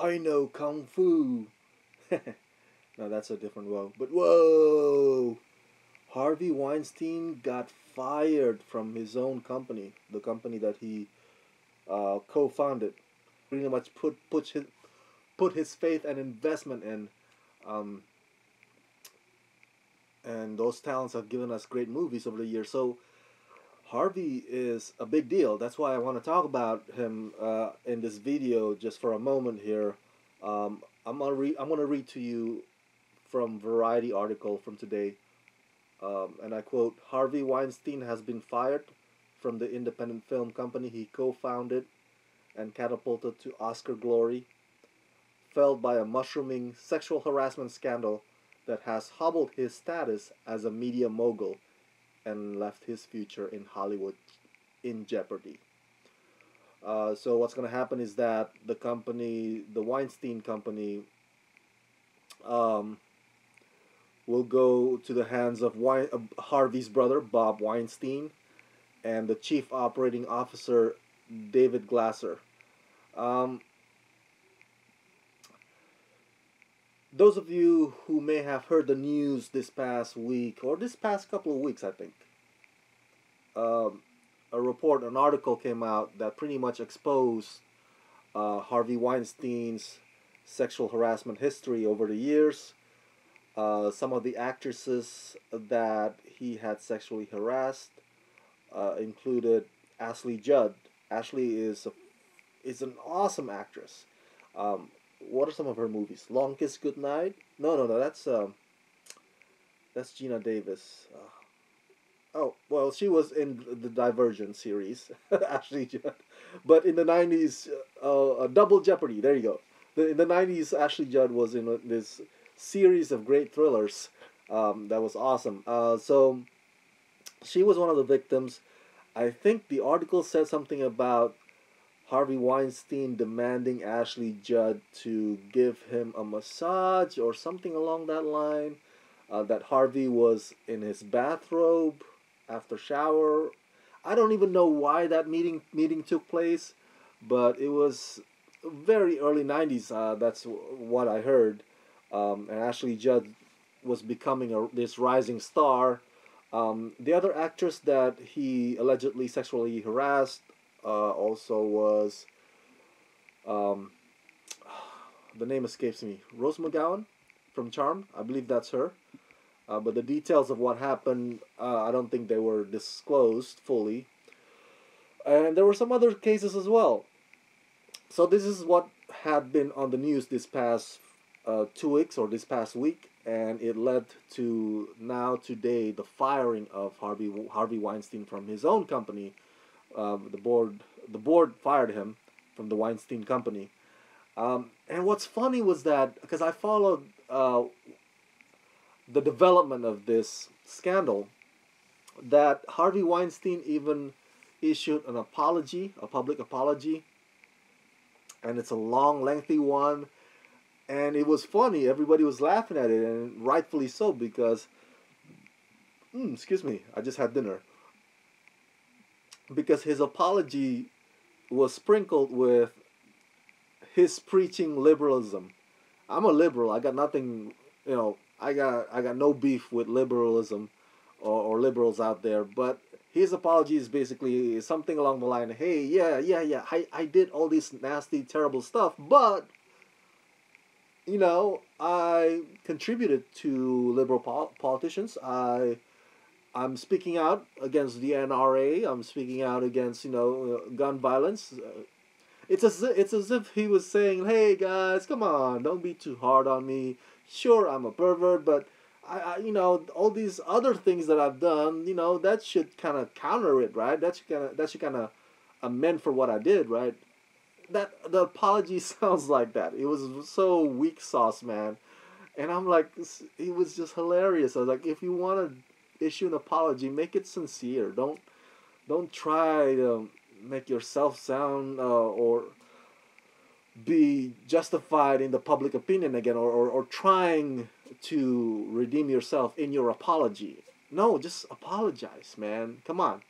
I know Kung Fu. No, that's a different whoa. But whoa! Harvey Weinstein got fired from his own company, the company that he co-founded. Pretty much put his faith and investment in, um, and those talents have given us great movies over the years. So Harvey is a big deal. That's why I want to talk about him in this video just for a moment here. I'm gonna read to you from Variety article from today, and I quote: Harvey Weinstein has been fired from the independent film company he co-founded and catapulted to Oscar glory, felled by a mushrooming sexual harassment scandal that has hobbled his status as a media mogul and left his future in Hollywood in jeopardy. So what's going to happen is that the company, the Weinstein company, um, will go to the hands of Harvey's brother, Bob Weinstein, and the chief operating officer, David Glasser. Um, those of you who may have heard the news this past week, or this past couple of weeks, I think, um, an article came out that pretty much exposed Harvey Weinstein's sexual harassment history over the years. Some of the actresses that he had sexually harassed included Ashley Judd. Ashley is an awesome actress. What are some of her movies? Long Kiss Goodnight? No. That's Gina Davis. Oh well, she was in the Divergent series, Ashley Judd. But in the '90s, Double Jeopardy. There you go. In the '90s, Ashley Judd was in this series of great thrillers. That was awesome. So she was one of the victims. I think the article said something about Harvey Weinstein demanding Ashley Judd to give him a massage or something along that line. That Harvey was in his bathrobe after shower. I don't even know why that meeting took place, but it was very early '90s. That's what I heard. And Ashley Judd was becoming this rising star. The other actress that he allegedly sexually harassed also was, um, the name escapes me, Rose McGowan from Charmed. I believe that's her. But the details of what happened, I don't think they were disclosed fully. And there were some other cases as well. So this is what had been on the news this past 2 weeks or this past week, and it led to now today the firing of Harvey Weinstein from his own company. The board fired him from the Weinstein company. And what's funny was that because I followed the development of this scandal, that Harvey Weinstein even issued an apology, a public apology, and it's a long, lengthy one. And it was funny. Everybody was laughing at it, and rightfully so because, excuse me, I just had dinner. Because his apology was sprinkled with his preaching liberalism. I'm a liberal. I got nothing, I got no beef with liberalism or liberals out there. But his apology is basically something along the line, hey, yeah. I did all this nasty, terrible stuff, but I contributed to liberal politicians. I'm speaking out against the NRA. I'm speaking out against gun violence. It's as if he was saying, "Hey guys, come on, don't be too hard on me. Sure, I'm a pervert, but all these other things that I've done, that should kind of counter it, right? That should kind of amend for what I did, right? That the apology sounds like that. It was so weak sauce, man. And I'm like, it was just hilarious. I was like, if you want to issue an apology, make it sincere. Don't try to make yourself sound or be justified in the public opinion again, or trying to redeem yourself in your apology. No, just apologize, man. Come on.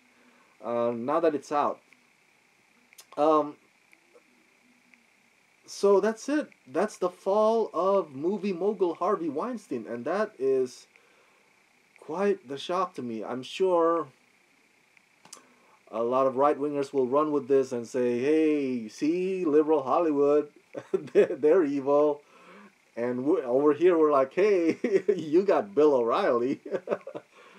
Now that it's out. Um, So that's it. That's the fall of movie mogul Harvey Weinstein, and that is quite the shock to me. I'm sure a lot of right wingers will run with this and say, "Hey, see, liberal Hollywood, they're evil," and over here we're like, "Hey, you got Bill O'Reilly."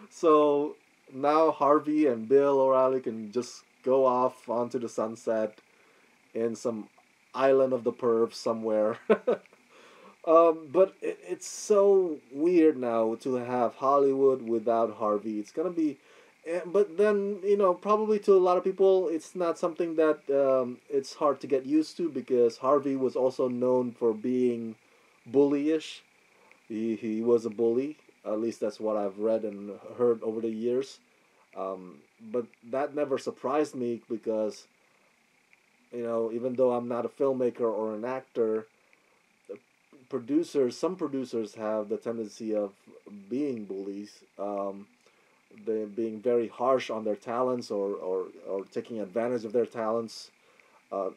So now Harvey and Bill O'Reilly can just go off onto the sunset in some island of the perps somewhere. But it's so weird now to have Hollywood without Harvey. It's gonna be, but then probably to a lot of people, it's not something that it's hard to get used to because Harvey was also known for being bullyish. He was a bully. At least that's what I've read and heard over the years. But that never surprised me because even though I'm not a filmmaker or an actor, some producers have the tendency of being bullies. They being very harsh on their talents or taking advantage of their talents. Uh,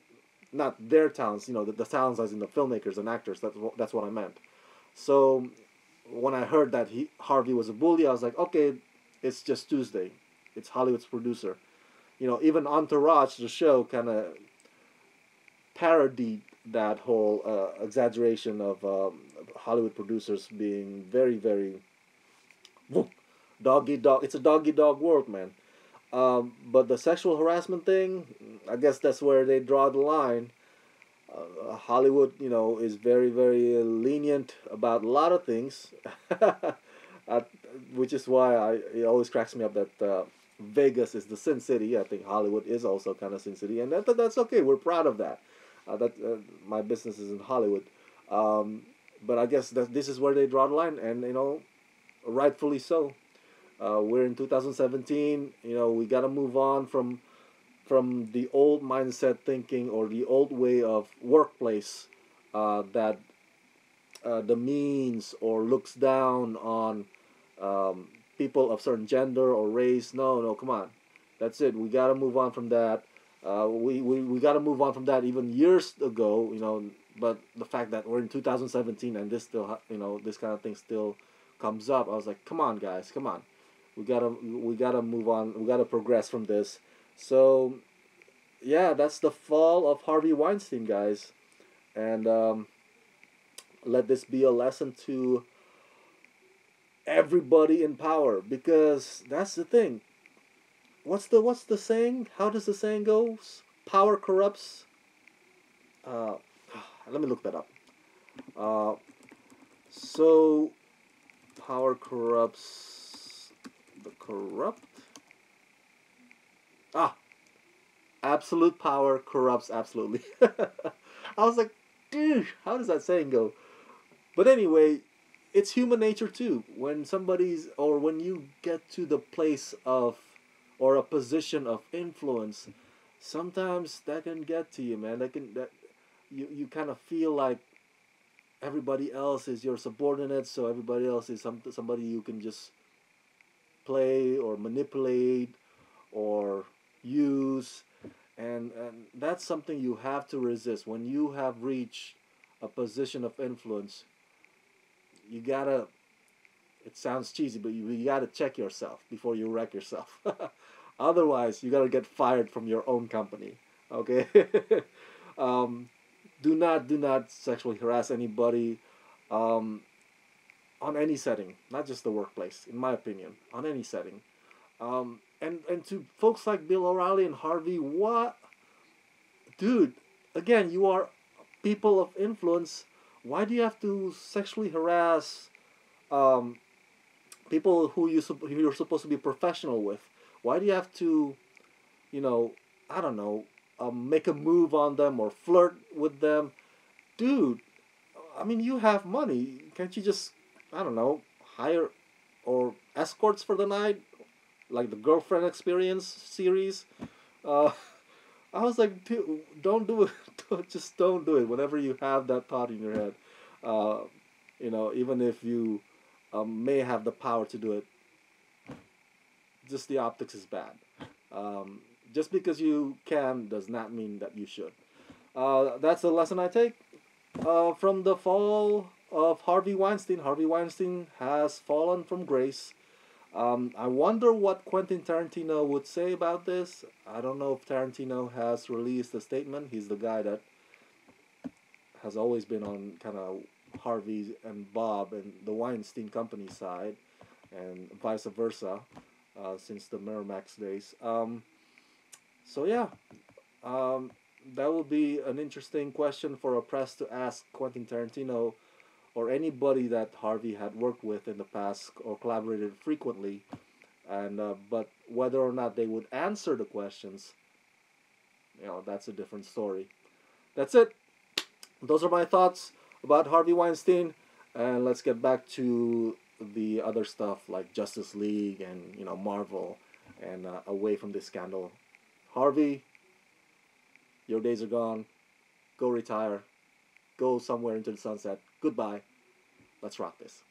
Not their talents, the talents as in the filmmakers and actors. That's what I meant. So when I heard that Harvey was a bully, I was like, okay, it's just Tuesday. It's Hollywood's producer. Even Entourage, the show, kind of parodied that whole exaggeration of Hollywood producers being very, very dog eat dog. It's a dog eat dog world, man. But the sexual harassment thing, I guess that's where they draw the line. Hollywood, is very, very lenient about a lot of things, uh, which is why it always cracks me up that Vegas is the Sin City. I think Hollywood is also kind of Sin City, and that's okay. We're proud of that. That My business is in Hollywood, um, but I guess that this is where they draw the line, and rightfully so. We're in 2017. We got to move on from the old mindset thinking or the old way of workplace that demeans or looks down on um, people of certain gender or race. No, no, come on. That's it. We got to move on from that. We got to move on from that even years ago, but the fact that we're in 2017 and this still, this kind of thing still comes up, I was like, come on, guys, come on. We gotta move on. We gotta progress from this. So yeah, that's the fall of Harvey Weinstein, guys, and let this be a lesson to everybody in power because that's the thing. What's the saying? How does the saying goes? Power corrupts. Uh, Let me look that up. Uh, so power corrupts the corrupt. Ah, absolute power corrupts absolutely. I was like, dude, how does that saying go? But anyway, it's human nature too. When when you get to the place of or a position of influence, sometimes that can get to you, man. That you kind of feel like everybody else is your subordinate, so everybody else is somebody you can just play or manipulate or use, and that's something you have to resist when you have reached a position of influence. You gotta, it sounds cheesy, but you gotta check yourself before you wreck yourself. Otherwise you gotta get fired from your own company. Okay. um, do not sexually harass anybody, um, on any setting, not just the workplace, in my opinion, on any setting. And to folks like Bill O'Reilly and Harvey, what, dude? Again, you are people of influence. Why do you have to sexually harass um, people who you're supposed to be professional with? Why do you have to, you know, I don't know, make a move on them or flirt with them, dude? I mean, you have money. Can't you just, I don't know, hire or escorts for the night, like the Girlfriend Experience series? Uh, I was like, dude, don't do it. Just don't do it. Whenever you have that thought in your head, uh, even if you may have the power to do it, just the optics is bad. Um, just because you can does not mean that you should. That's the lesson I take from the fall of Harvey Weinstein. Harvey Weinstein has fallen from grace. I wonder what Quentin Tarantino would say about this. I don't know if Tarantino has released a statement. He's the guy that has always been on kind of Harvey and Bob and the Weinstein Company side, and vice versa, since the Miramax days. So yeah, um, that would be an interesting question for a press to ask Quentin Tarantino or anybody that Harvey had worked with in the past or collaborated frequently. And but whether or not they would answer the questions, that's a different story. That's it. Those are my thoughts about Harvey Weinstein, and let's get back to the other stuff like Justice League and Marvel, and away from this scandal. Harvey, your days are gone. Go retire. Go somewhere into the sunset. Goodbye. Let's rock this.